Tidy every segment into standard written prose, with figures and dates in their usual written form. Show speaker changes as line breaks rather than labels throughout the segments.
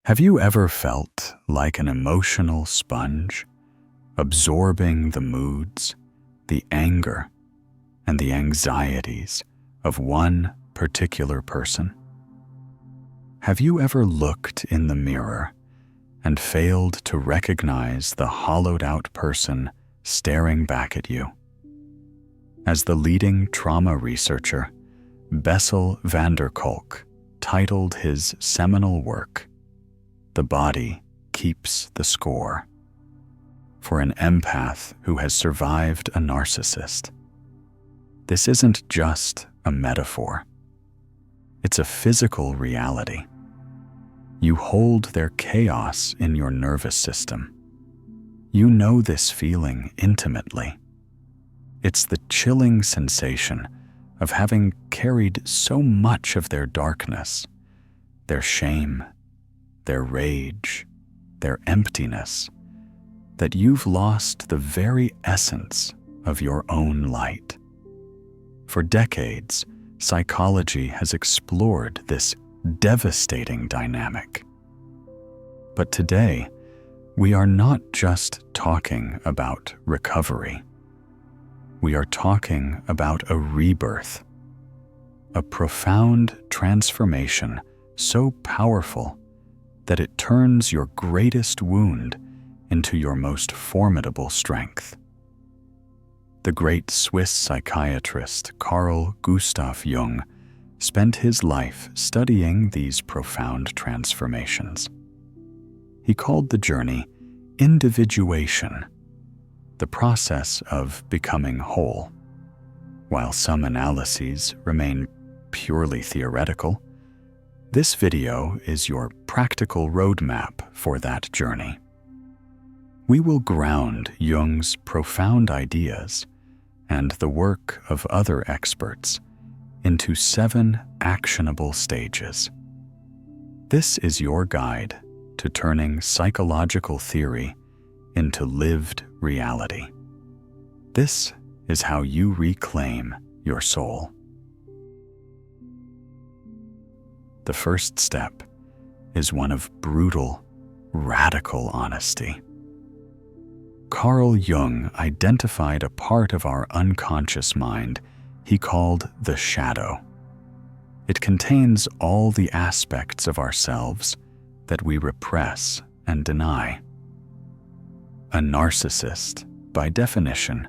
Have you ever felt like an emotional sponge, absorbing the moods, the anger, and the anxieties of one particular person? Have you ever looked in the mirror and failed to recognize the hollowed-out person staring back at you? As the leading trauma researcher, Bessel van der Kolk titled his seminal work, "The Body Keeps the Score," for an empath who has survived a narcissist. This isn't just a metaphor. It's a physical reality. You hold their chaos in your nervous system. You know this feeling intimately. It's the chilling sensation of having carried so much of their darkness, their shame, their rage, their emptiness, that you've lost the very essence of your own light. For decades, psychology has explored this devastating dynamic. But today, we are not just talking about recovery. We are talking about a rebirth, a profound transformation so powerful that it turns your greatest wound into your most formidable strength. The great Swiss psychiatrist Carl Jung spent his life studying these profound transformations. He called the journey individuation, the process of becoming whole. While some analyses remain purely theoretical, this video is your practical roadmap for that journey. We will ground Jung's profound ideas and the work of other experts into 7 actionable stages. This is your guide to turning psychological theory into lived reality. This is how you reclaim your soul. The first step is one of brutal, radical honesty. Carl Jung identified a part of our unconscious mind he called the shadow. It contains all the aspects of ourselves that we repress and deny. A narcissist, by definition,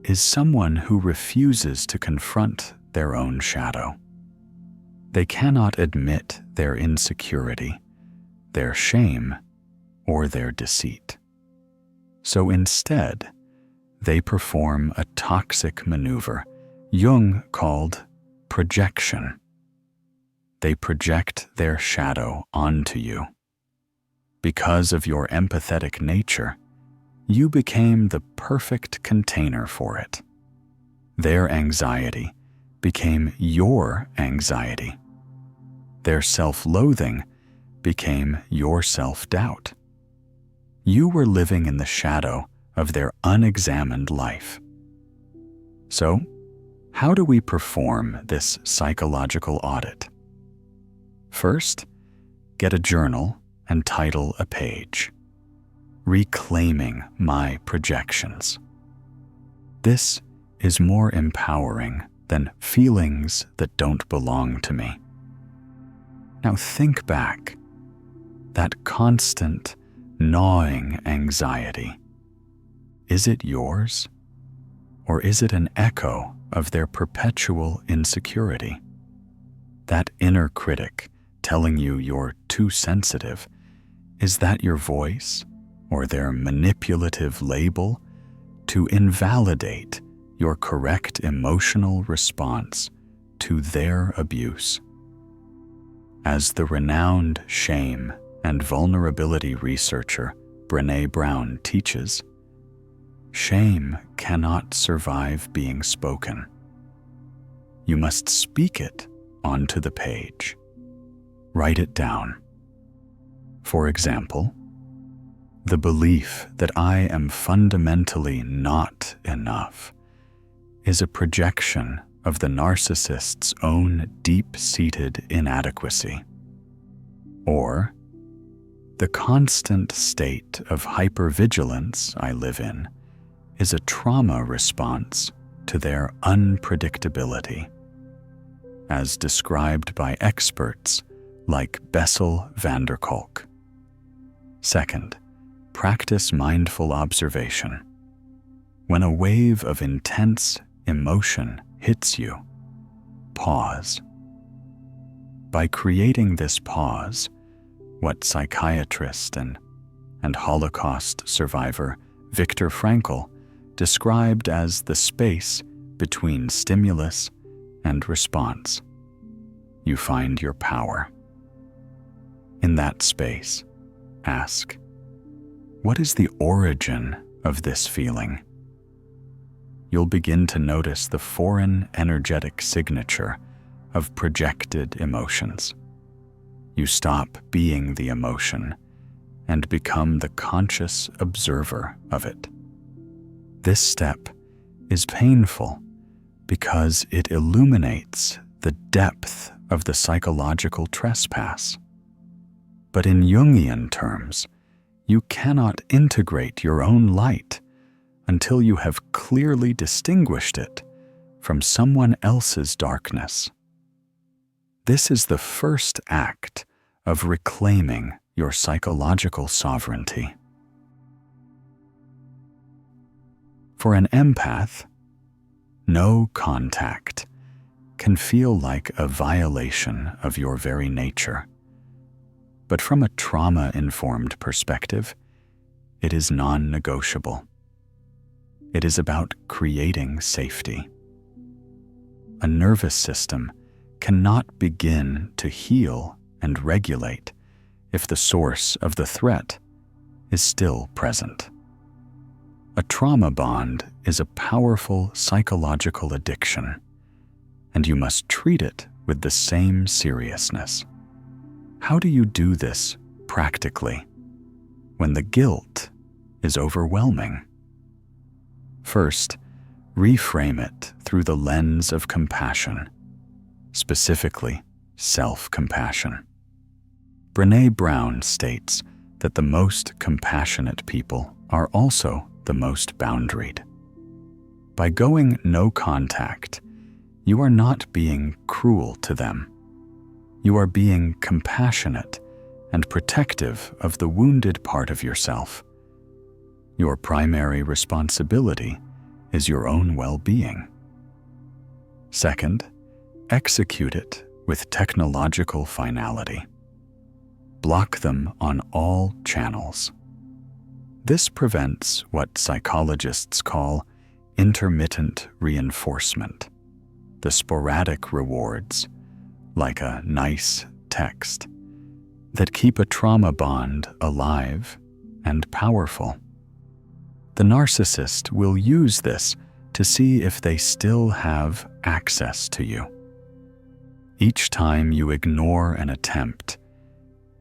is someone who refuses to confront their own shadow. They cannot admit their insecurity, their shame, or their deceit. So instead, they perform a toxic maneuver Jung called projection. They project their shadow onto you. Because of your empathetic nature, you became the perfect container for it. Their anxiety became your anxiety. Their self-loathing became your self-doubt. You were living in the shadow of their unexamined life. So, how do we perform this psychological audit? First, get a journal and title a page, "Reclaiming My Projections." This is more empowering than "feelings that don't belong to me." Now think back. That constant, gnawing anxiety. Is it yours? Or is it an echo of their perpetual insecurity? That inner critic telling you you're too sensitive, is that your voice or their manipulative label to invalidate your correct emotional response to their abuse? As the renowned shame and vulnerability researcher Brené Brown teaches, shame cannot survive being spoken. You must speak it onto the page. Write it down. For example, the belief that I am fundamentally not enough is a projection of the narcissist's own deep-seated inadequacy. Or, The constant state of hypervigilance I live in is a trauma response to their unpredictability, as described by experts like Bessel van der Kolk. Second, practice mindful observation. When a wave of intense emotion hits you, pause. By creating this pause, what psychiatrist and Holocaust survivor Viktor Frankl described as the space between stimulus and response, you find your power. In that space, ask, what is the origin of this feeling? You'll begin to notice the foreign energetic signature of projected emotions. You stop being the emotion and become the conscious observer of it. This step is painful because it illuminates the depth of the psychological trespass. But in Jungian terms, you cannot integrate your own light until you have clearly distinguished it from someone else's darkness. This is the first act of reclaiming your psychological sovereignty. For an empath, no contact can feel like a violation of your very nature. But from a trauma-informed perspective, it is non-negotiable. It is about creating safety. A nervous system cannot begin to heal and regulate if the source of the threat is still present. A trauma bond is a powerful psychological addiction, and you must treat it with the same seriousness. How do you do this practically when the guilt is overwhelming? First, reframe it through the lens of compassion, specifically self-compassion. Brené Brown states that the most compassionate people are also the most boundaried. By going no contact, you are not being cruel to them. You are being compassionate and protective of the wounded part of yourself. Your primary responsibility is your own well-being. Second, execute it with technological finality. Block them on all channels. This prevents what psychologists call intermittent reinforcement, the sporadic rewards, like a nice text, that keep a trauma bond alive and powerful. The narcissist will use this to see if they still have access to you. Each time you ignore an attempt,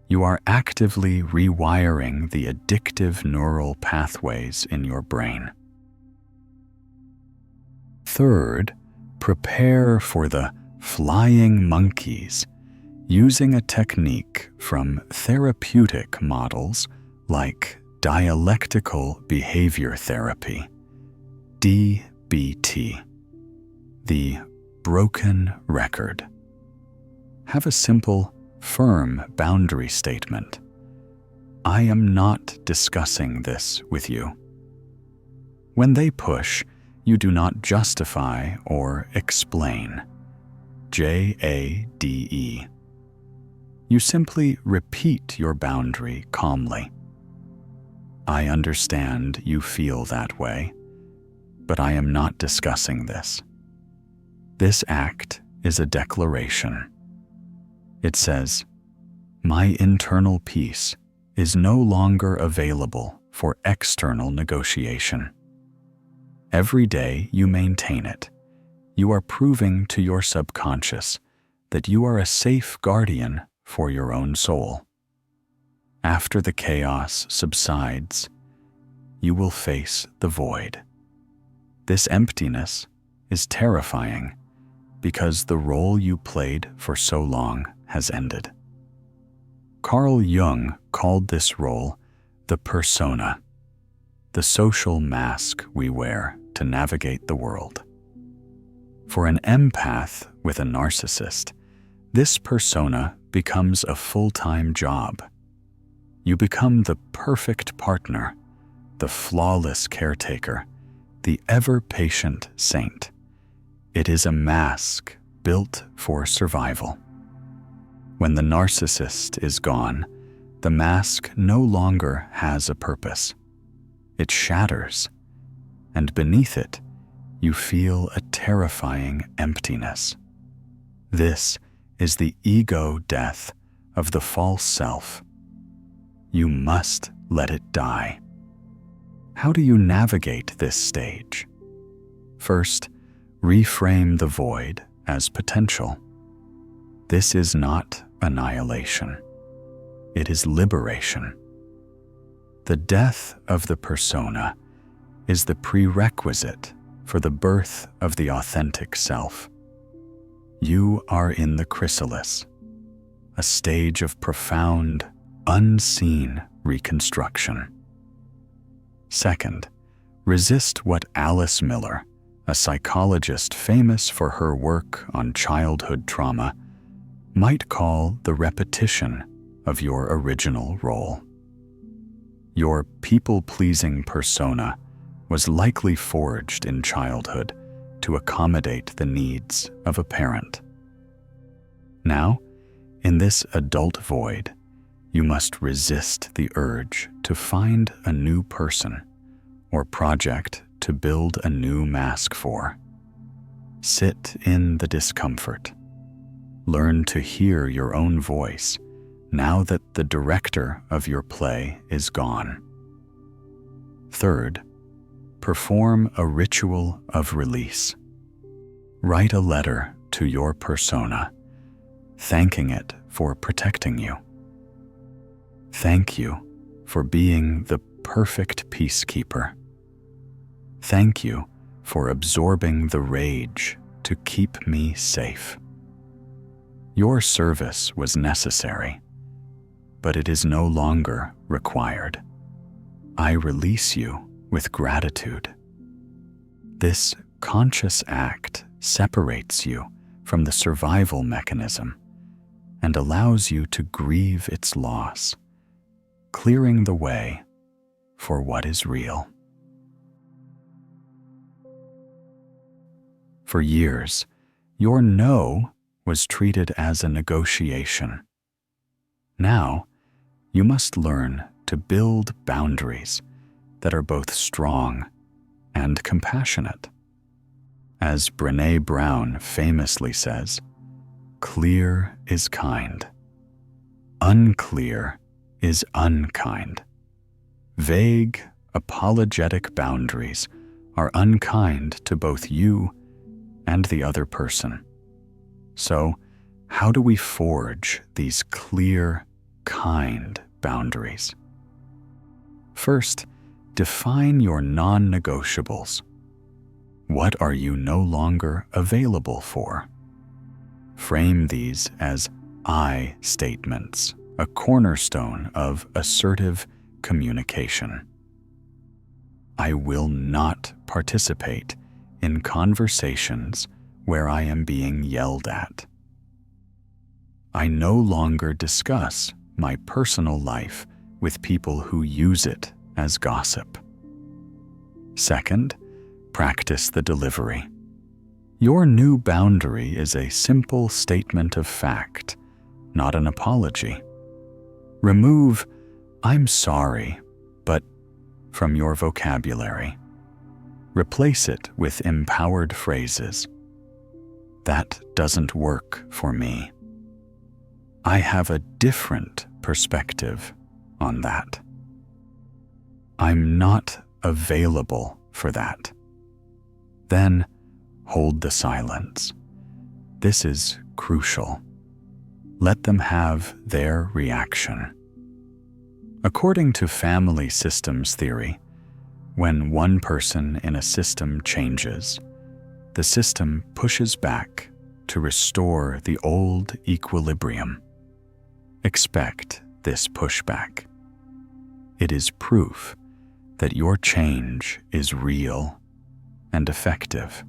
you are actively rewiring the addictive neural pathways in your brain. Third, prepare for the flying monkeys using a technique from therapeutic models like dialectical behavior therapy, DBT, the broken record. Have a simple, firm boundary statement. I am not discussing this with you. When they push, you do not justify or explain. JADE. You simply repeat your boundary calmly. I understand you feel that way, but I am not discussing this. This act is a declaration. It says, my internal peace is no longer available for external negotiation. Every day you maintain it, you are proving to your subconscious that you are a safe guardian for your own soul. After the chaos subsides, you will face the void. This emptiness is terrifying because the role you played for so long has ended. Carl Jung called this role the persona, the social mask we wear to navigate the world. For an empath with a narcissist, this persona becomes a full-time job. You become the perfect partner, the flawless caretaker, the ever-patient saint. It is a mask built for survival. When the narcissist is gone, the mask no longer has a purpose. It shatters, and beneath it, you feel a terrifying emptiness. This is the ego death of the false self. You must let it die. How do you navigate this stage? First, reframe the void as potential. This is not annihilation. It is liberation. The death of the persona is the prerequisite for the birth of the authentic self. You are in the chrysalis, a stage of profound, unseen reconstruction. Second, resist what Alice Miller, a psychologist famous for her work on childhood trauma, might call the repetition of your original role. Your people-pleasing persona was likely forged in childhood to accommodate the needs of a parent. Now, in this adult void, you must resist the urge to find a new person or project to build a new mask for. Sit in the discomfort. Learn to hear your own voice now that the director of your play is gone. Third, perform a ritual of release. Write a letter to your persona, thanking it for protecting you. Thank you for being the perfect peacekeeper. Thank you for absorbing the rage to keep me safe. Your service was necessary, but it is no longer required. I release you with gratitude. This conscious act separates you from the survival mechanism and allows you to grieve its loss, clearing the way for what is real. For years, your no was treated as a negotiation. Now, you must learn to build boundaries that are both strong and compassionate. As Brené Brown famously says, clear is kind. Unclear is unkind. Vague, apologetic boundaries are unkind to both you and the other person. So, how do we forge these clear, kind boundaries? First, define your non-negotiables. What are you no longer available for? Frame these as I statements, a cornerstone of assertive communication. I will not participate in conversations where I am being yelled at. I no longer discuss my personal life with people who use it as gossip. Second, practice the delivery. Your new boundary is a simple statement of fact, not an apology. Remove "I'm sorry, but" from your vocabulary. Replace it with empowered phrases. That doesn't work for me. I have a different perspective on that. I'm not available for that. Then hold the silence. This is crucial. Let them have their reaction. According to family systems theory, when one person in a system changes, the system pushes back to restore the old equilibrium. Expect this pushback. It is proof that your change is real and effective.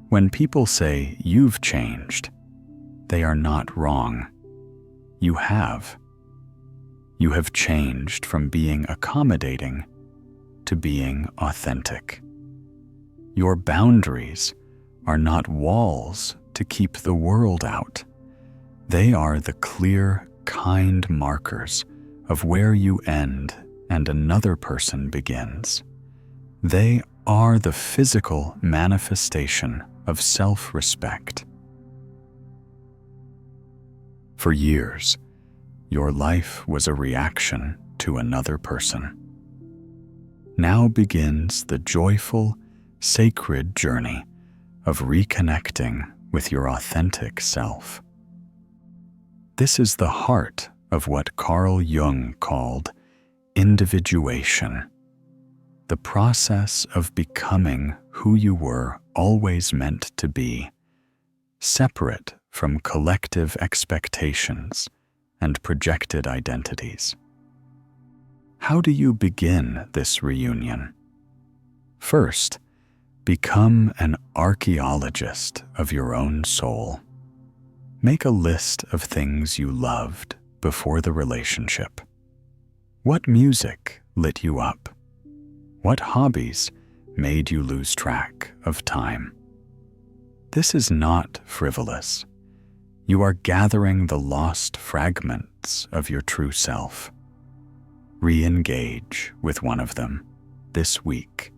When people say you've changed, they are not wrong. You have. You have changed from being accommodating to being authentic. Your boundaries are not walls to keep the world out. They are the clear, kind markers of where you end and another person begins. They are the physical manifestation of self-respect. For years, your life was a reaction to another person. Now begins the joyful, sacred journey of reconnecting with your authentic self. This is the heart of what Carl Jung called individuation, the process of becoming who you were always meant to be, separate from collective expectations and projected identities. How do you begin this reunion? First, become an archaeologist of your own soul. Make a list of things you loved before the relationship. What music lit you up? What hobbies made you lose track of time? This is not frivolous. You are gathering the lost fragments of your true self. Re-engage with one of them this week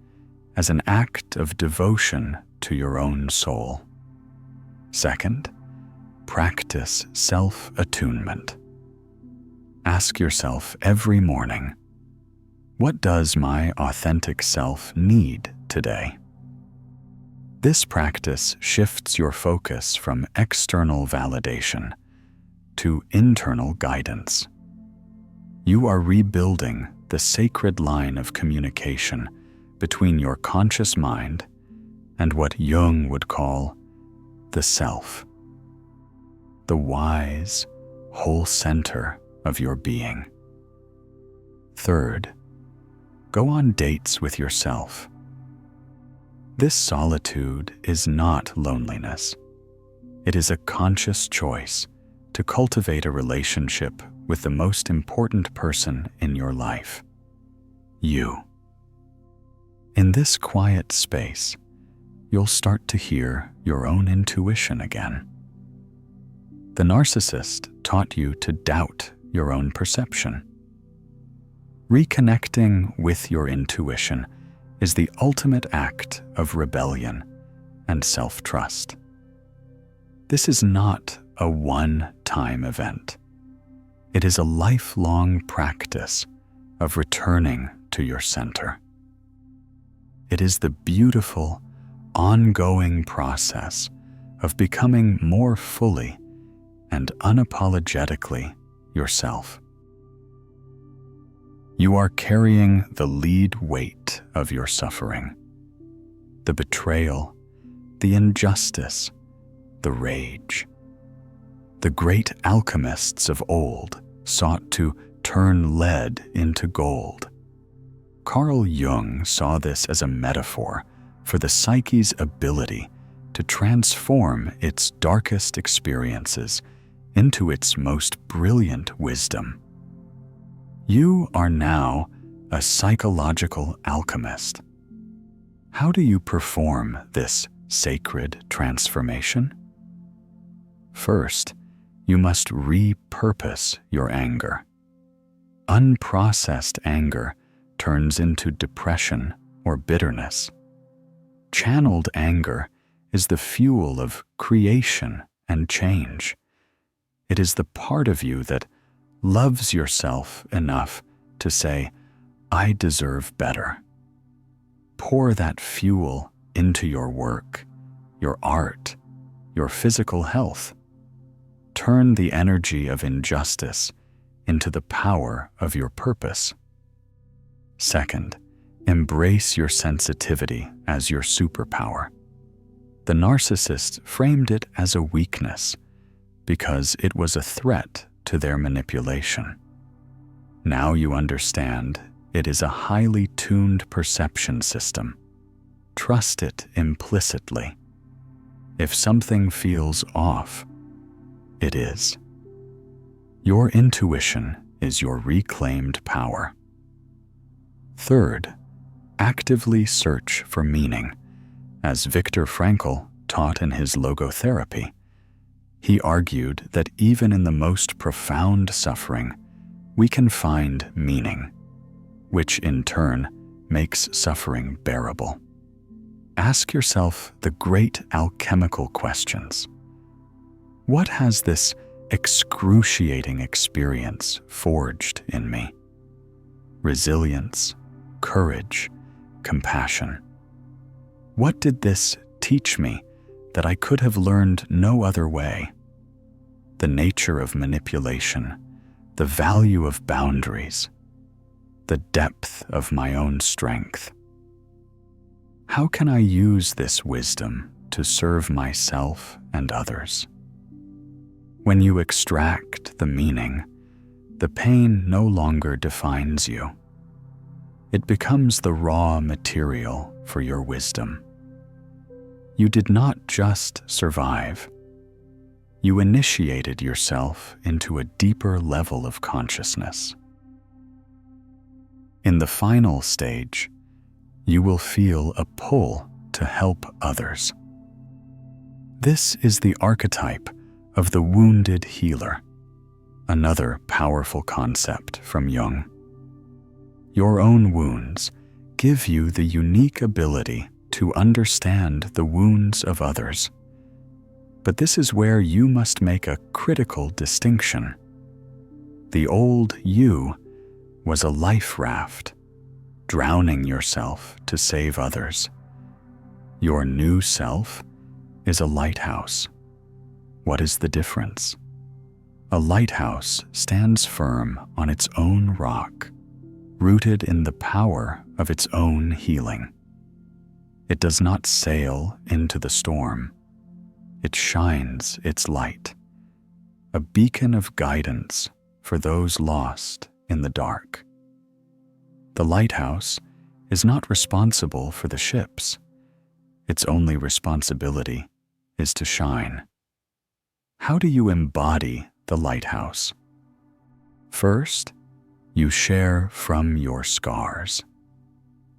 as an act of devotion to your own soul. Second, practice self-attunement. Ask yourself every morning, what does my authentic self need today? This practice shifts your focus from external validation to internal guidance. You are rebuilding the sacred line of communication between your conscious mind and what Jung would call the self, the wise, whole center of your being. Third, go on dates with yourself. This solitude is not loneliness. It is a conscious choice to cultivate a relationship with the most important person in your life, you. In this quiet space, you'll start to hear your own intuition again. The narcissist taught you to doubt your own perception. Reconnecting with your intuition is the ultimate act of rebellion and self-trust. This is not a one-time event. It is a lifelong practice of returning to your center. It is the beautiful, ongoing process of becoming more fully and unapologetically yourself. You are carrying the lead weight of your suffering, the betrayal, the injustice, the rage. The great alchemists of old sought to turn lead into gold. Carl Jung saw this as a metaphor for the psyche's ability to transform its darkest experiences into its most brilliant wisdom. You are now a psychological alchemist. How do you perform this sacred transformation? First, you must repurpose your anger. Unprocessed anger turns into depression or bitterness. Channeled anger is the fuel of creation and change. It is the part of you that loves yourself enough to say, I deserve better. Pour that fuel into your work, your art, your physical health. Turn the energy of injustice into the power of your purpose. Second, embrace your sensitivity as your superpower. The narcissist framed it as a weakness because it was a threat to their manipulation. Now you understand it is a highly tuned perception system. Trust it implicitly. If something feels off, it is. Your intuition is your reclaimed power. Third, actively search for meaning. As Viktor Frankl taught in his logotherapy, he argued that even in the most profound suffering, we can find meaning, which in turn makes suffering bearable. Ask yourself the great alchemical questions. What has this excruciating experience forged in me? Resilience, courage, compassion. What did this teach me that I could have learned no other way? The nature of manipulation, the value of boundaries, the depth of my own strength. How can I use this wisdom to serve myself and others? When you extract the meaning, the pain no longer defines you. It becomes the raw material for your wisdom. You did not just survive. You initiated yourself into a deeper level of consciousness. In the final stage, you will feel a pull to help others. This is the archetype of the wounded healer, another powerful concept from Jung. Your own wounds give you the unique ability to understand the wounds of others. But this is where you must make a critical distinction. The old you was a life raft, drowning yourself to save others. Your new self is a lighthouse. What is the difference? A lighthouse stands firm on its own rock, rooted in the power of its own healing. It does not sail into the storm. It shines its light, a beacon of guidance for those lost in the dark. The lighthouse is not responsible for the ships. Its only responsibility is to shine. How do you embody the lighthouse? First, you share from your scars,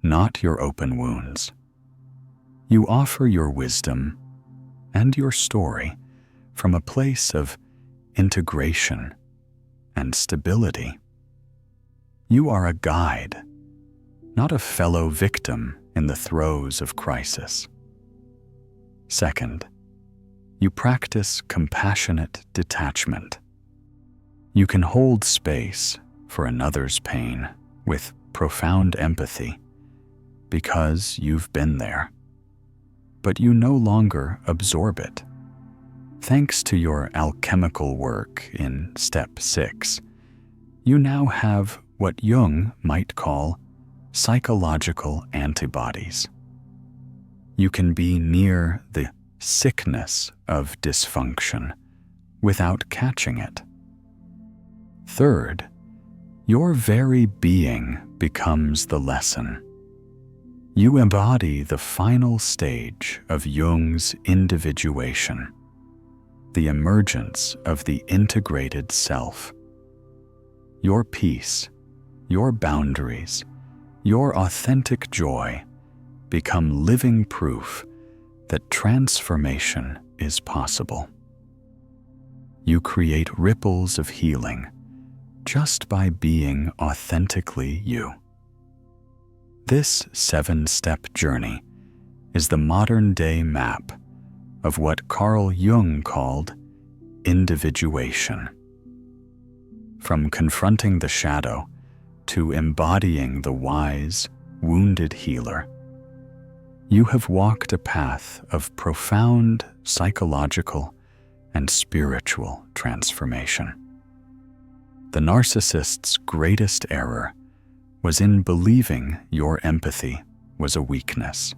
not your open wounds. You offer your wisdom and your story from a place of integration and stability. You are a guide, not a fellow victim in the throes of crisis. Second, you practice compassionate detachment. You can hold space for another's pain with profound empathy because you've been there. But you no longer absorb it. Thanks to your alchemical work in Step 6, you now have what Jung might call psychological antibodies. You can be near the sickness of dysfunction without catching it. Third, your very being becomes the lesson. You embody the final stage of Jung's individuation, the emergence of the integrated self. Your peace, your boundaries, your authentic joy become living proof that transformation is possible. You create ripples of healing just by being authentically you. This 7-step journey is the modern-day map of what Carl Jung called individuation. From confronting the shadow to embodying the wise, wounded healer, you have walked a path of profound psychological and spiritual transformation. The narcissist's greatest error was in believing your empathy was a weakness.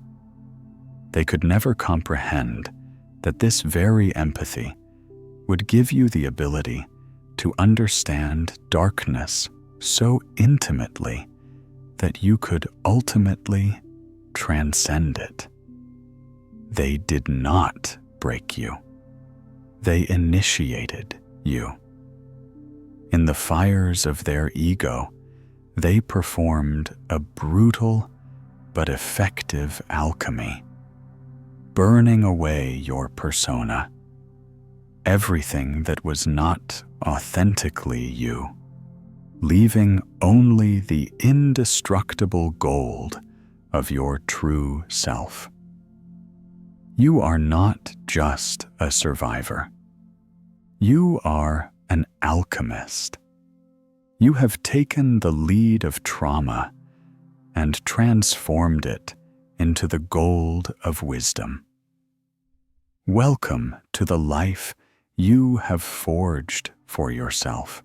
They could never comprehend that this very empathy would give you the ability to understand darkness so intimately that you could ultimately transcend it. They did not break you. They initiated you. In the fires of their ego, they performed a brutal but effective alchemy, burning away your persona, everything that was not authentically you, leaving only the indestructible gold of your true self. You are not just a survivor. You are an alchemist. You have taken the lead of trauma and transformed it into the gold of wisdom. Welcome to the life you have forged for yourself.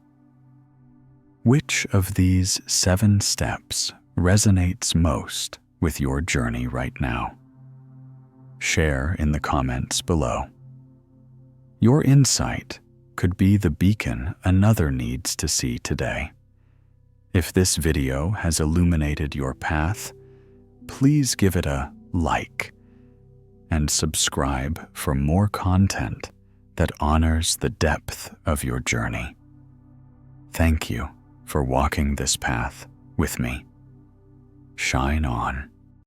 Which of these 7 steps resonates most with your journey right now? Share in the comments below. Your insight could be the beacon another needs to see today. If this video has illuminated your path, please give it a like and subscribe for more content that honors the depth of your journey. Thank you for walking this path with me. Shine on.